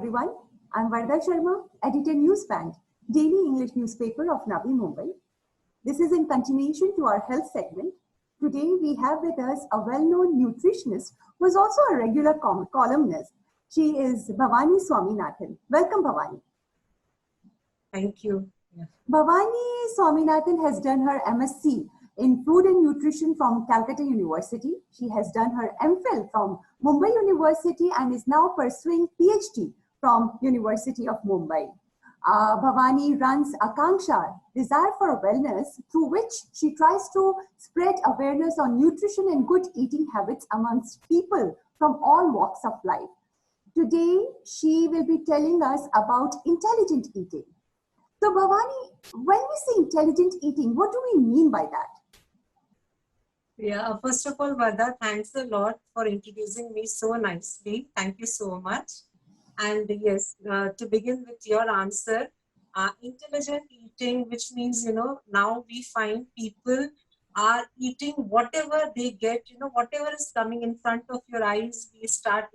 everyone. I'm Varda Sharma, editor Newsband, daily English newspaper of Navi Mumbai. This is in continuation to our health segment. Today we have with us a well-known nutritionist who is also a regular columnist. She is Bhavani Swaminathan. Welcome, Bhavani. Thank you. Yeah. Bhavani Swaminathan has done her MSc in Food and Nutrition from Calcutta University. She has done her MPhil from Mumbai University and is now pursuing PhD from University of Mumbai. Bhavani runs Akanksha, Desire for Wellness, through which she tries to spread awareness on nutrition and good eating habits amongst people from all walks of life. Today, she will be telling us about intelligent eating. So, Bhavani, when we say intelligent eating, what do we mean by that? Yeah, first of all, Varda, thanks a lot for introducing me so nicely. Thank you so much. And yes, to begin with your answer, intelligent eating, which means, now we find people are eating whatever they get, whatever is coming in front of your eyes, we start,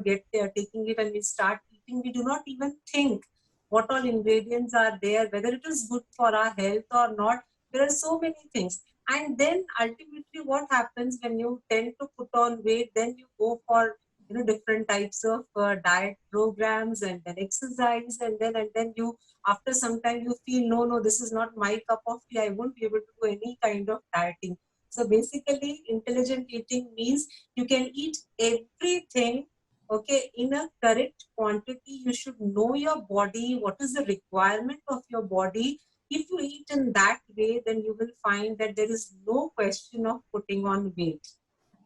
get there, taking it and we start eating. We do not even think what all ingredients are there, whether it is good for our health or not. There are so many things. And then ultimately what happens when you tend to put on weight, then you go for different types of diet programs and then exercise, and then you after some time you feel no, this is not my cup of tea, I won't be able to do any kind of dieting. So basically intelligent eating means you can eat everything, okay, in a correct quantity. You should know your body, what is the requirement of your body. If you eat in that way, then you will find that there is no question of putting on weight.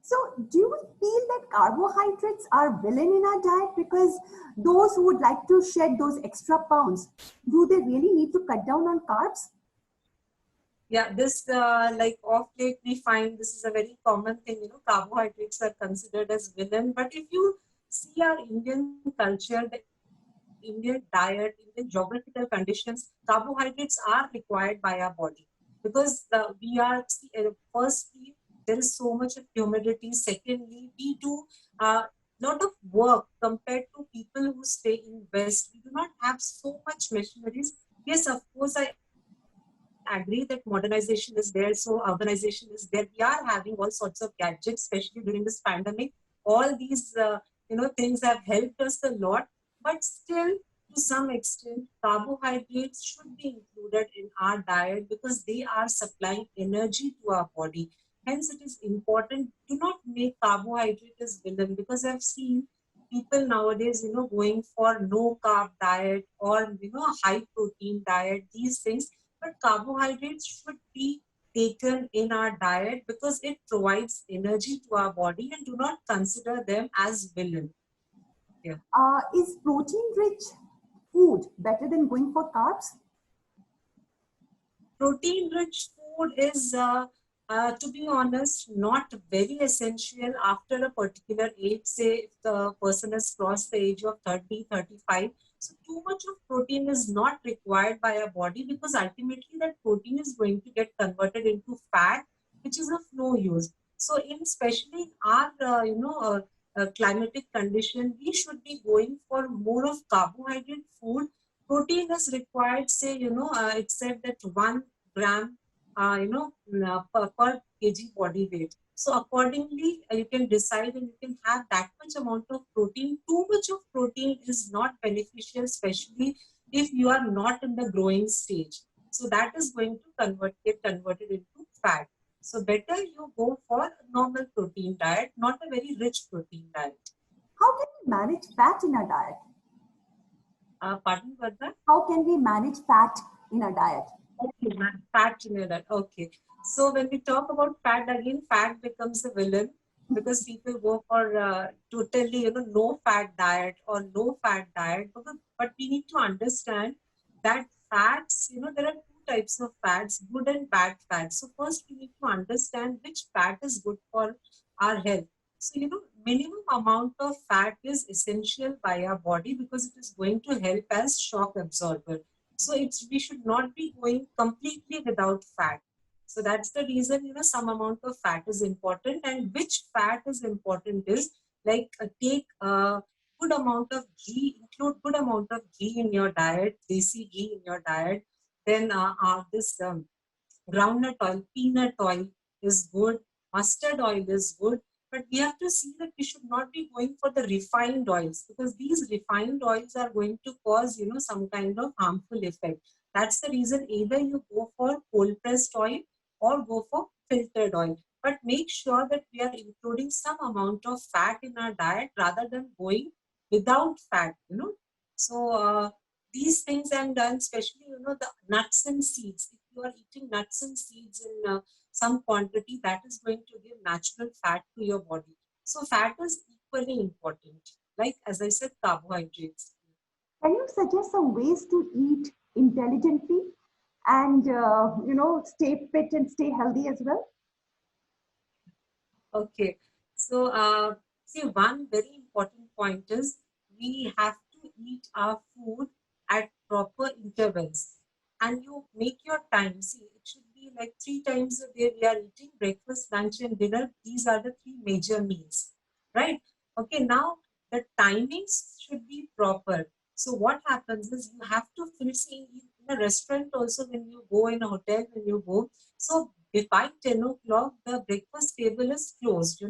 So, do you feel that carbohydrates are villain in our diet? Because those who would like to shed those extra pounds, do they really need to cut down on carbs? Yeah, this like off late we find this is a very common thing. Carbohydrates are considered as villain. But if you see our Indian culture, the Indian diet, Indian geographical conditions, carbohydrates are required by our body because we are firstly there is so much of humidity. Secondly, we do lot of work compared to people who stay in West. We do not have so much machineries. Yes, of course, I agree that modernization is there, so urbanization is there. We are having all sorts of gadgets, especially during this pandemic. All these things have helped us a lot, but still to some extent carbohydrates should be included in our diet because they are supplying energy to our body. Hence it is important, do not make carbohydrate as villain, because I've seen people nowadays going for no carb diet or high protein diet, these things. But carbohydrates should be taken in our diet because it provides energy to our body, and do not consider them as villain. Yeah. Is protein-rich food better than going for carbs? Protein-rich food is, to be honest, not very essential after a particular age. Say if the person has crossed the age of 30, 35. So too much of protein is not required by our body because ultimately that protein is going to get converted into fat, which is of no use. So in especially our, climatic condition, we should be going for more of carbohydrate food. Protein is required, say, it said that 1 gram, per kg body weight. So accordingly, you can decide and you can have that much amount of protein. Too much of protein is not beneficial, especially if you are not in the growing stage. So that is going to get converted into fat. So better you go for a normal protein diet, not a very rich protein diet. How can we manage fat in our diet? Pardon, Varda? How can we manage fat in our diet? Okay, fat in your diet. Okay. So when we talk about fat, again, fat becomes a villain because people go for totally, no fat diet or low fat diet. But we need to understand that fats, there are two types of fats, good and bad fats. So first we need to understand which fat is good for our health. So, minimum amount of fat is essential by our body because it is going to help as shock absorber. So we should not be going completely without fat. So that's the reason, some amount of fat is important. And which fat is important is like take good amount of ghee, include good amount of ghee in your diet, desi ghee in your diet. Then this groundnut oil, peanut oil is good, mustard oil is good, but we have to see that we should not be going for the refined oils, because these refined oils are going to cause, some kind of harmful effect. That's the reason either you go for cold pressed oil or go for filtered oil. But make sure that we are including some amount of fat in our diet rather than going without fat. So these things, and especially the nuts and seeds. If you are eating nuts and seeds in some quantity, that is going to give natural fat to your body. So fat is equally important, like as I said, carbohydrates. Can you suggest some ways to eat intelligently and stay fit and stay healthy as well? Okay, so see, one very important point is we have to eat our food at proper intervals, and you make your time. See, it should be like 3 times a day we are eating breakfast, lunch, and dinner. These are the three major meals, right? Okay, now the timings should be proper. So what happens is you have to finish in a restaurant also, when you go in a hotel, when you go. So by 10 o'clock, the breakfast table is closed.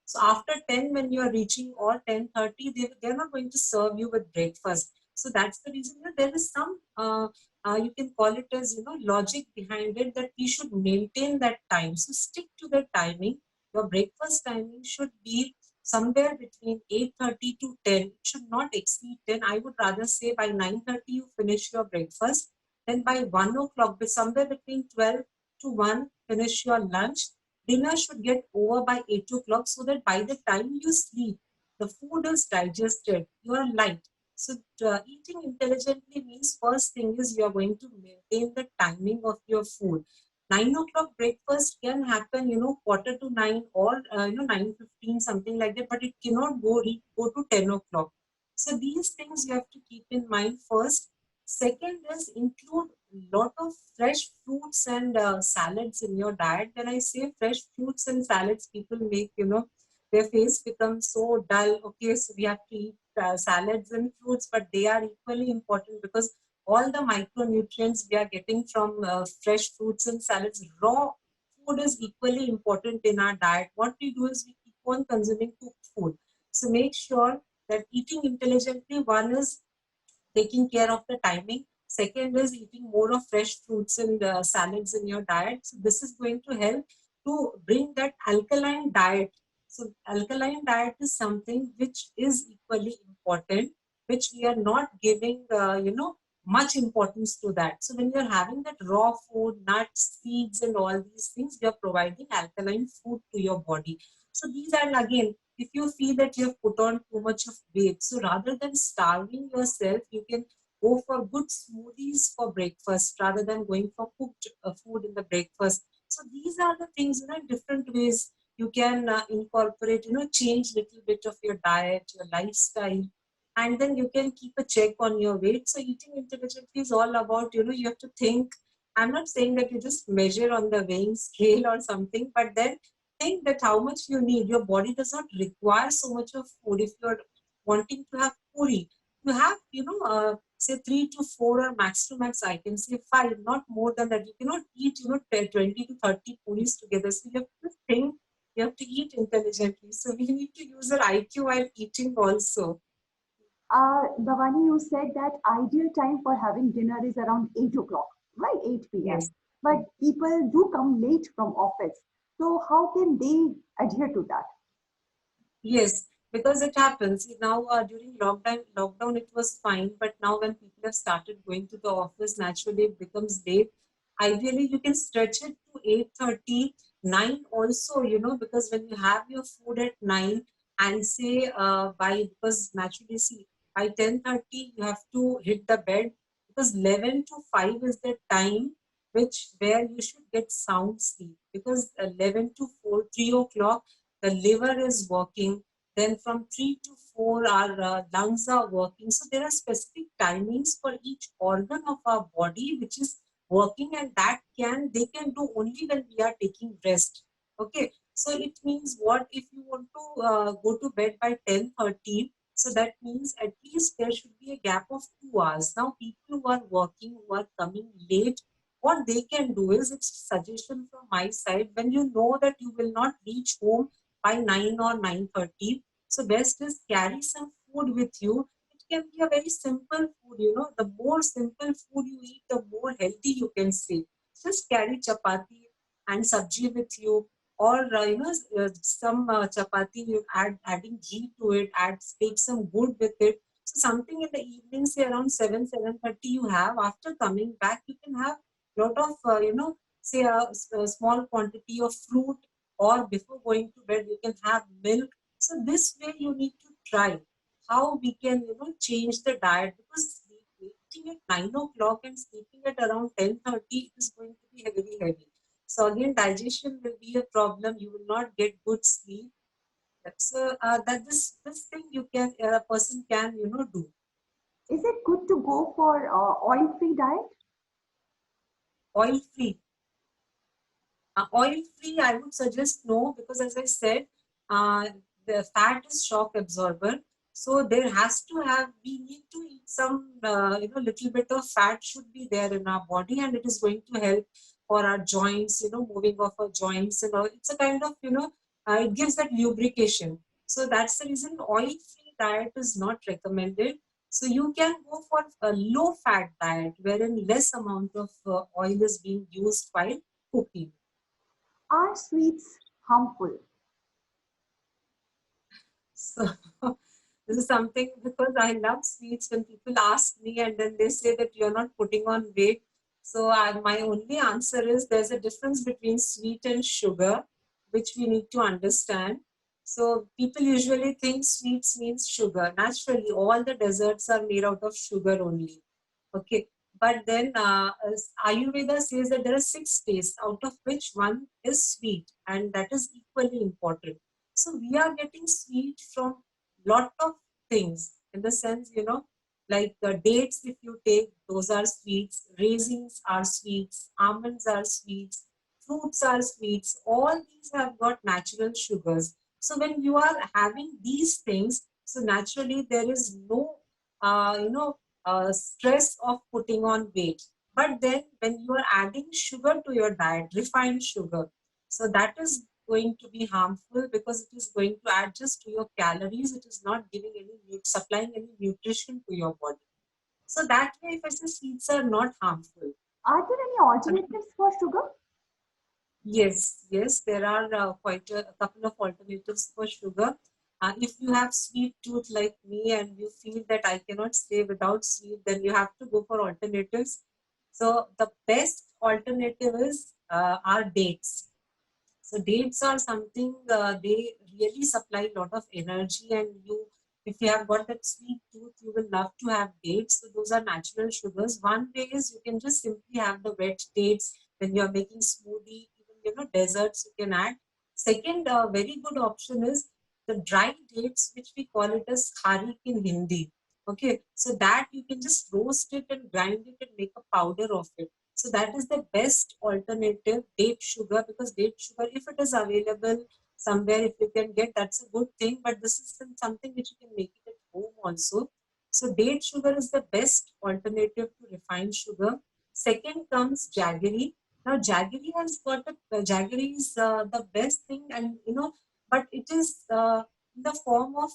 So after 10, when you are reaching, or 10:30, they're not going to serve you with breakfast. So that's the reason there is some, you can call it as, logic behind it, that we should maintain that time. So stick to the timing. Your breakfast timing should be somewhere between 8:30 to 10. It should not exceed 10. I would rather say by 9:30 you finish your breakfast. Then by 1 o'clock, somewhere between 12 to 1, finish your lunch. Dinner should get over by 8 o'clock, so that by the time you sleep, the food is digested, you are light. So eating intelligently means, first thing is you are going to maintain the timing of your food. 9 o'clock breakfast can happen, quarter to 9, or 9:15, something like that, but it cannot go to 10 o'clock. So these things you have to keep in mind first. Second is include lot of fresh fruits and salads in your diet. When I say fresh fruits and salads, people make, their face becomes so dull. Okay, so we have to eat salads and fruits, but they are equally important, because all the micronutrients we are getting from fresh fruits and salads. Raw food is equally important in our diet. What we do is we keep on consuming cooked food. So make sure that eating intelligently, one is taking care of the timing. Second is eating more of fresh fruits and salads in your diet. So this is going to help to bring that alkaline diet. So alkaline diet is something which is equally important, which we are not giving, much importance to that. So when you're having that raw food, nuts, seeds, and all these things, you're providing alkaline food to your body. So these are, again, if you feel that you have put on too much of weight, so rather than starving yourself, you can go for good smoothies for breakfast rather than going for cooked food in the breakfast. So these are the things, in different ways you can incorporate, change little bit of your diet, your lifestyle, and then you can keep a check on your weight. So eating intelligently is all about, you have to think. I'm not saying that you just measure on the weighing scale or something, but then think that how much you need. Your body does not require so much of food. If you're wanting to have puri, you have, say 3 to 4, or max to max, I can say 5, not more than that. You cannot eat, 20 to 30 puris together. So you have to think, you have to eat intelligently. So we need to use our IQ while eating also. Bhavani, you said that ideal time for having dinner is around 8 o'clock, right? 8 p.m. Yes. But people do come late from office. So how can they adhere to that? Yes, because it happens. See, now during lockdown it was fine, but now when people have started going to the office, naturally it becomes late. Ideally, you can stretch it to 8:30, 9 also, because when you have your food at 9, and say because naturally, see, by 10:30 you have to hit the bed, because 11 to 5 is the time where you should get sound sleep, because 11 to 4, 3 o'clock the liver is working. Then from 3 to 4, our lungs are working. So there are specific timings for each organ of our body which is working, and they can do only when we are taking rest. Okay. So it means, what if you want to go to bed by 10:30? So that means at least there should be a gap of 2 hours. Now, people who are working, who are coming late, what they can do is, it's a suggestion from my side, when you know that you will not reach home by 9 or 9:30, so best is carry some food with you. It can be a very simple food, the more simple food you eat, the more healthy you can stay. Just carry chapati and sabji with you, or some chapati, you adding ghee to it, take some good with it. So something in the evening, say around 7:30, you have, after coming back you can have lot of say a small quantity of fruit, or before going to bed you can have milk. So this way you need to try how we can change the diet, because eating at 9 o'clock and sleeping at around 10:30, it is going to be very heavy. So again, digestion will be a problem. You will not get good sleep. So that this thing you can, a person can do. Is it good to go for oil-free diet? Oil free. Oil free, I would suggest no, because as I said, the fat is shock absorber. So there has to have, we need to eat some, little bit of fat should be there in our body, and it is going to help for our joints, moving of our joints and all. It's a kind of, it gives that lubrication. So that's the reason oil free diet is not recommended. So you can go for a low fat diet, wherein less amount of oil is being used while cooking. Are sweets harmful? So this is something, because I love sweets. When people ask me and then they say that you're not putting on weight, so my only answer is, there's a difference between sweet and sugar, which we need to understand. So people usually think sweets means sugar. Naturally, all the desserts are made out of sugar only. Okay. But then Ayurveda says that there are 6 tastes, out of which one is sweet, and that is equally important. So we are getting sweet from lot of things, in the sense, like dates, if you take, those are sweets, raisins are sweets, almonds are sweets, fruits are sweets, all these have got natural sugars. So when you are having these things, so naturally there is no, stress of putting on weight. But then when you are adding sugar to your diet, refined sugar, so that is going to be harmful, because it is going to add just to your calories. It is not giving any, supplying any nutrition to your body. So that way, if I say, sweets are not harmful. Are there any alternatives for sugar? Yes, yes, there are quite a couple of alternatives for sugar. If you have sweet tooth like me and you feel that I cannot stay without sweet, then you have to go for alternatives. So the best alternative is are dates. So dates are something, they really supply a lot of energy, and if you have got that sweet tooth, you will love to have dates. So those are natural sugars. One way is you can just simply have the wet dates when you are making smoothie, even desserts you can add. Second, very good option is the dry dates, which we call it as kharik in Hindi. Okay, so that you can just roast it and grind it and make a powder of it. So that is the best alternative, date sugar, because date sugar, if it is available somewhere, if you can get, that's a good thing. But this is something which you can make it at home also. So date sugar is the best alternative to refined sugar. Second comes jaggery. Now jaggery has got jaggery is the best thing, and but it is in the form of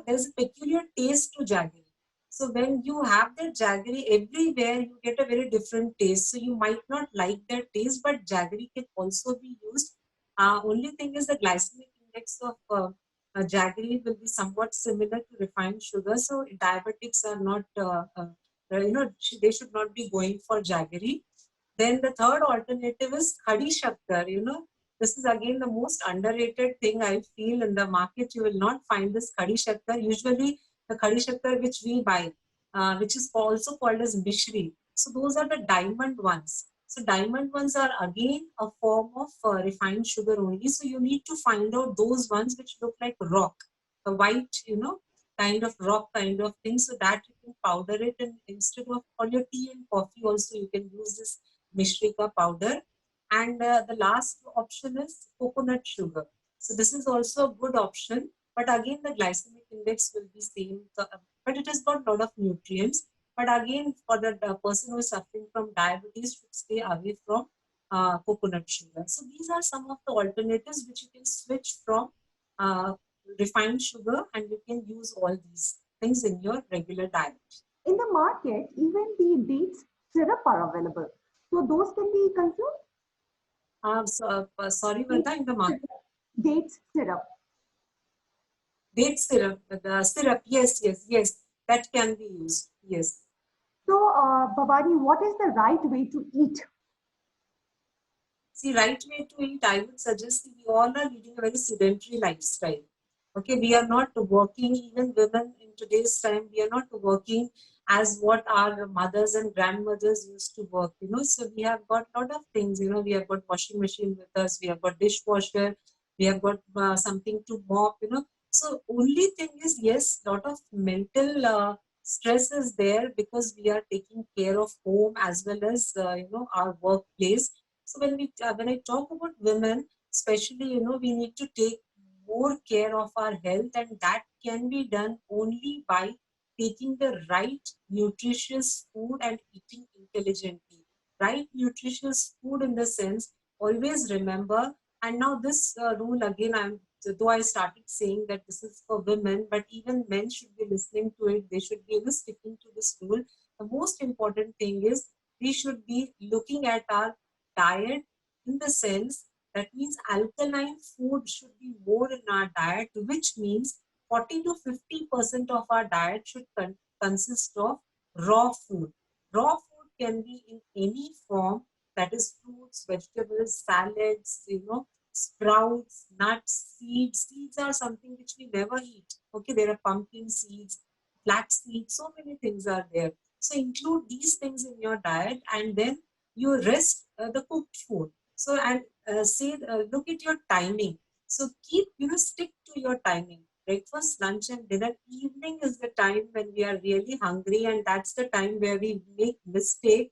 there's a peculiar taste to jaggery. So when you have that jaggery everywhere, you get a very different taste. So you might not like that taste, but jaggery can also be used. Only thing is the glycemic index of jaggery will be somewhat similar to refined sugar. So diabetics are not, they should not be going for jaggery. Then the third alternative is khadi shakkar. This is again the most underrated thing I feel in the market. You will not find this khadi shakkar. Usually the khadi shakkar which we buy, which is also called as mishri. So those are the diamond ones. So diamond ones are again a form of refined sugar only. So you need to find out those ones which look like rock, the white, kind of rock kind of thing. So that you can powder it, and instead of for your tea and coffee also you can use this Mishrika powder. And the last option is coconut sugar. So this is also a good option. but again the glycemic index will be same, but it has got a lot of nutrients. But again, for the person who is suffering from diabetes, should stay away from coconut sugar. So these are some of the alternatives which you can switch from uh, refined sugar, and you can use all these things in your regular diet. In the market, even the dates syrup are available. So those can be consumed. Sorry, Dates Vardha, in the market. syrup. Dates syrup. Date syrup, the syrup, yes, yes, yes, that can be used. Yes. So, Bhavani, what is the right way to eat? See, right way to eat, I would suggest we all are leading a very sedentary lifestyle. Okay, we are not working, even women in today's time, we are not working as what our mothers and grandmothers used to work, you know. So we have got a lot of things, you know, we have got washing machine with us, we have got dishwasher, we have got something to mop, you know. So only thing is, yes, lot of mental stress is there because we are taking care of home as well as, you know, our workplace. So when I talk about women, especially, you know, we need to take more care of our health, and that can be done only by taking the right nutritious food and eating intelligently. Right nutritious food in the sense, always remember, and now this rule again, though I started saying that this is for women, but even men should be listening to it. They should be, you know, sticking to this rule. The most important thing is we should be looking at our diet in the sense that means alkaline food should be more in our diet, which means 40 to 50% of our diet should consist of raw food. Raw food can be in any form, that is fruits, vegetables, salads, you know, sprouts, nuts, seeds. Seeds are something which we never eat. Okay, there are pumpkin seeds, flax seeds, so many things are there. So include these things in your diet, and then you rest the cooked food. So and say look at your timing. So keep, you know, stick to your timing. Breakfast, lunch, and dinner. Evening is the time when we are really hungry, and that's the time where we make mistake.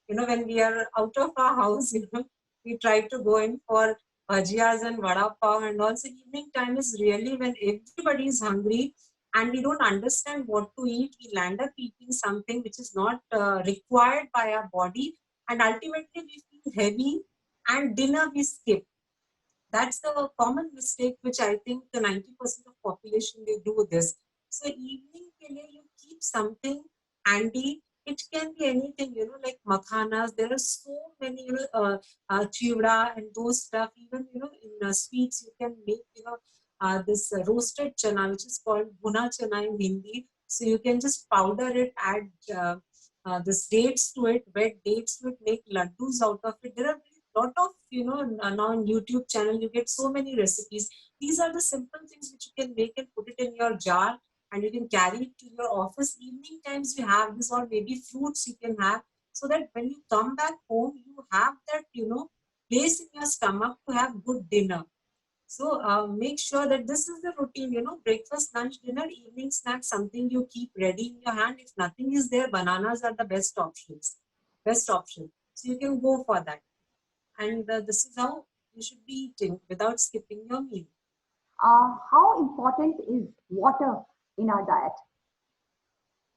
You know, when we are out of our house, you know, we try to go in for bhajiyas and vada pav, and also evening time is really when everybody is hungry and we don't understand what to eat. We land up eating something which is not required by our body, and ultimately we feel heavy, and dinner we skip. That's the common mistake which I think the 90% of population they do this. So evening ke liye you keep something handy. It can be anything, you know, like makhanas. There are so many, you know, chivda and those stuff. Even, you know, in sweets you can make, you know, this roasted chana, which is called bhuna chana in Hindi. So you can just powder it, add this dates to it, wet dates to it, make laddus out of it. There are lot of, you know, now on YouTube channel you get so many recipes. These are the simple things which you can make and put it in your jar, and you can carry it to your office. Evening times you have this, or maybe fruits you can have, so that when you come back home you have that, you know, place in your stomach to have good dinner. So make sure that this is the routine, you know, breakfast, lunch, dinner, evening snack, something you keep ready in your hand. If nothing is there, bananas are the best options, best option. So you can go for that. And this is how you should be eating without skipping your meal. How important is water in our diet?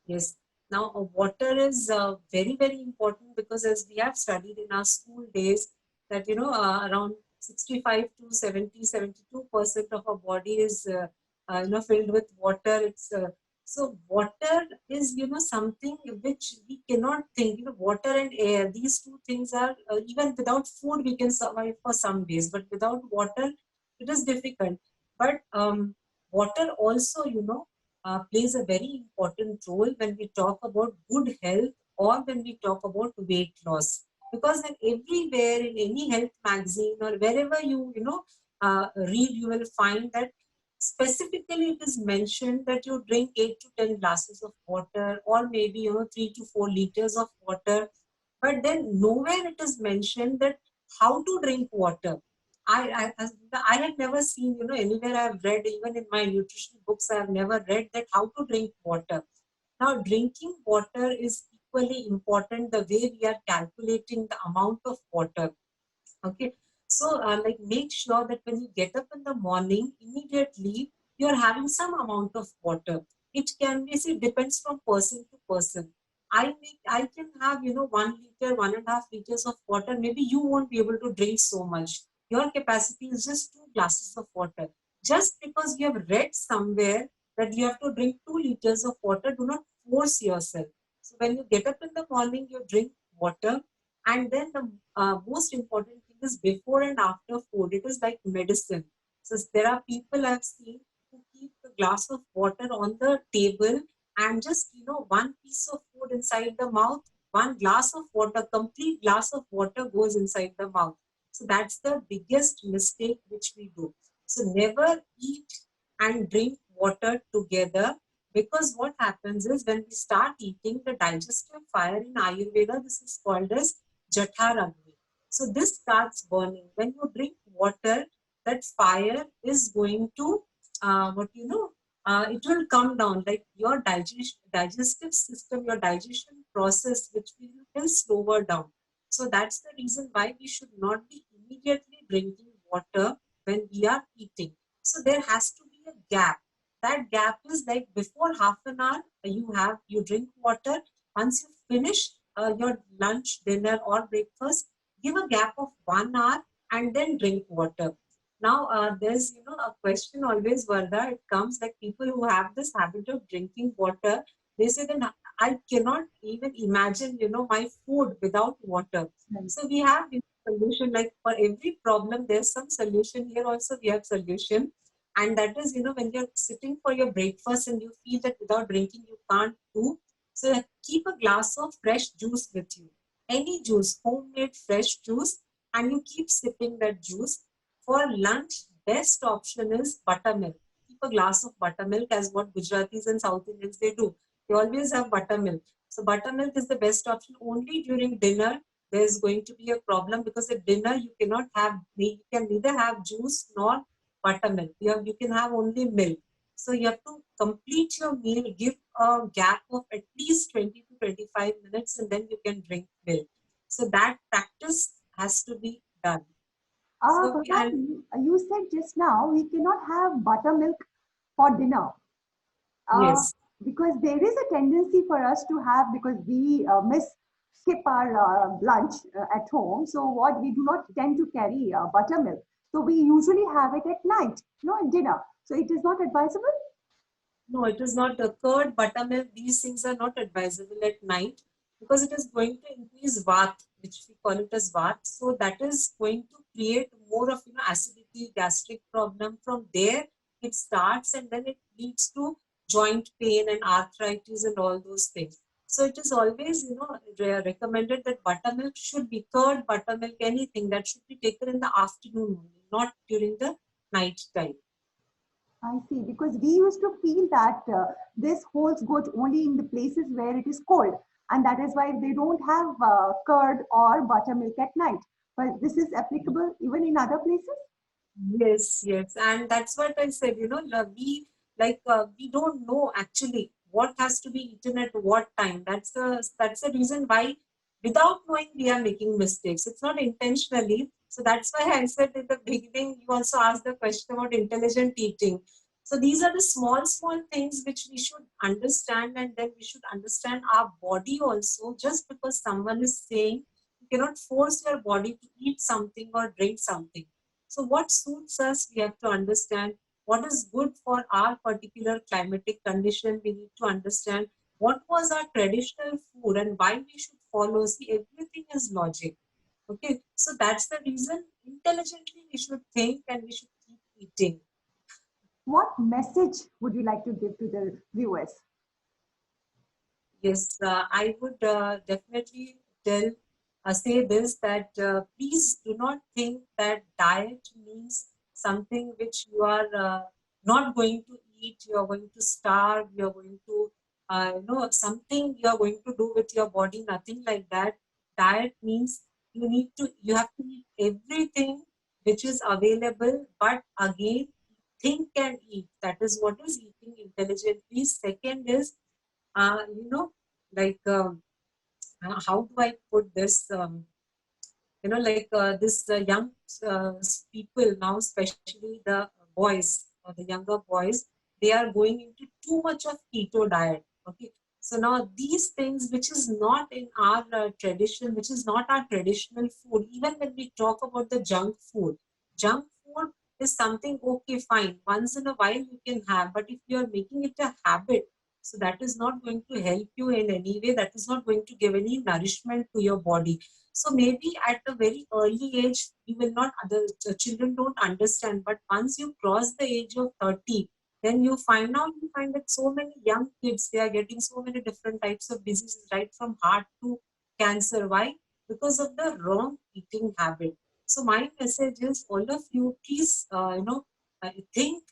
Yes. Now, water is very, very important, because as we have studied in our school days, that, you know, around 65 to 70, 72% of our body is, you know, filled with water. So water is, you know, something which we cannot think, you know, water and air, these two things are, even without food, we can survive for some days, but without water, it is difficult. But water also, you know, plays a very important role when we talk about good health, or when we talk about weight loss. Because in everywhere, in any health magazine or wherever you know, read, you will find that specifically it is mentioned that you drink 8 to 10 glasses of water, or maybe, you know, 3 to 4 liters of water. But then nowhere it is mentioned that how to drink water. I had never seen, you know, anywhere I have read, even in my nutrition books, I have never read that how to drink water. Now, drinking water is equally important the way we are calculating the amount of water. Okay. So, like, make sure that when you get up in the morning, immediately you're having some amount of water. It can be, see, depends from person to person. I can have, 1 liter, 1.5 liters of water. Maybe you won't be able to drink so much. Your capacity is just 2 glasses of water. Just because you have read somewhere that you have to drink 2 liters of water, do not force yourself. So when you get up in the morning, you drink water. And then the most important thing is before and after food. It is like medicine. So there are people I've seen who keep a glass of water on the table and just, one piece of food inside the mouth, one glass of water, complete glass of water goes inside the mouth. So that's the biggest mistake which we do. So never eat and drink water together, because what happens is when we start eating, the digestive fire in Ayurveda, this is called as Jatharagni. So this starts burning. When you drink water, that fire is going to, it will come down, like your digestive system, your digestion process, which will slower down. So that's the reason why we should not be immediately drinking water when we are eating. So there has to be a gap. That gap is like before half an hour, you drink water. Once you finish your lunch, dinner, or breakfast, give a gap of 1 hour and then drink water. Now, there's a question always, Varda. It comes like people who have this habit of drinking water. They say that I cannot even imagine my food without water. Right. So we have solution, like for every problem. There's some solution here. Also, we have solution, and that is when you're sitting for your breakfast and you feel that without drinking you can't do. So keep a glass of fresh juice with you. Any juice, homemade fresh juice, and you keep sipping that juice. For lunch, best option is buttermilk. Keep a glass of buttermilk, as what Gujaratis and South Indians they do. They always have buttermilk. So buttermilk is the best option. Only during dinner there's going to be a problem, because at dinner you can neither have juice nor buttermilk. You can have only milk. So you have to complete your meal, give a gap of at least 20 to 25 minutes, and then you can drink milk. So that practice has to be done. So and Bharati, you said just now we cannot have buttermilk for dinner. Uh, yes. because there is a tendency for us to have, because we skip our lunch at home. So what we do not tend to carry buttermilk. So we usually have it at night, at dinner. So it is not advisable. No, it is not. Curd, buttermilk, these things are not advisable at night, because it is going to increase vat, which we call it as vat. So that is going to create more of acidity, gastric problem. From there, it starts, and then it leads to joint pain and arthritis and all those things. So it is always recommended that buttermilk should be curd, buttermilk, anything that should be taken in the afternoon only, not during the night time. I see, because we used to feel that this holds good only in the places where it is cold, and that is why they don't have curd or buttermilk at night. But this is applicable even in other places. Yes, yes, and that's what I said. We don't know actually what has to be eaten at what time. That's the reason why, without knowing, we are making mistakes. It's not intentionally. So that's why I said in the beginning. You also asked the question about intelligent eating. So these are the small, small things which we should understand, and then we should understand our body also. Just because someone is saying, you cannot force your body to eat something or drink something. So what suits us, we have to understand. What is good for our particular climatic condition, we need to understand. What was our traditional food and why we should follow. See, everything is logic. Okay, so that's the reason intelligently we should think and we should keep eating. What message would you like to give to the viewers? Yes, I would definitely say this, that please do not think that diet means something which you are not going to eat, you are going to starve, you are going to, something you are going to do with your body, nothing like that. Diet means you have to eat everything which is available, but again, think and eat. That is what is eating intelligently. Second is, uh, you know, like how do I put this? Like this young people now, especially the boys or the younger boys, they are going into too much of keto diet. Okay, so now these things which is not in our tradition, which is not our traditional food, even when we talk about the junk food is something, okay, fine, once in a while you can have, but if you are making it a habit, so that is not going to help you in any way, that is not going to give any nourishment to your body. So maybe at a very early age you will not, the children don't understand, but once you cross the age of 30, then you find that so many young kids, they are getting so many different types of diseases, right from heart to cancer. Why? Because of the wrong eating habit. So my message is, all of you, please, think,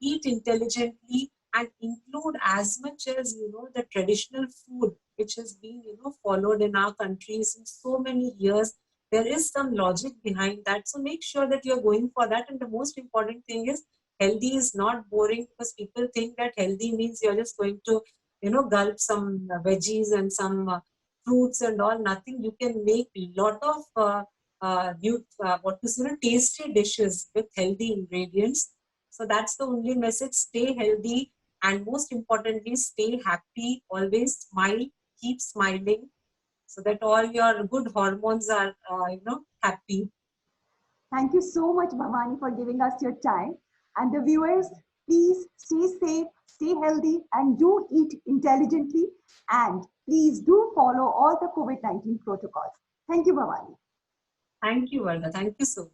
eat intelligently, and include as much as the traditional food which has been followed in our country since so many years. There is some logic behind that, so make sure that you're going for that. And the most important thing is, healthy is not boring, because people think that healthy means you're just going to gulp some veggies and some fruits and all. Nothing. You can make a lot of tasty dishes with healthy ingredients. So that's the only message. Stay healthy, and most importantly, stay happy. Always smile, keep smiling, so that all your good hormones are happy. Thank you so much, Bhavani, for giving us your time. And the viewers, please stay safe, stay healthy, and do eat intelligently. And please do follow all the COVID-19 protocols. Thank you, Bhavani. Thank you, Varda. Thank you so much.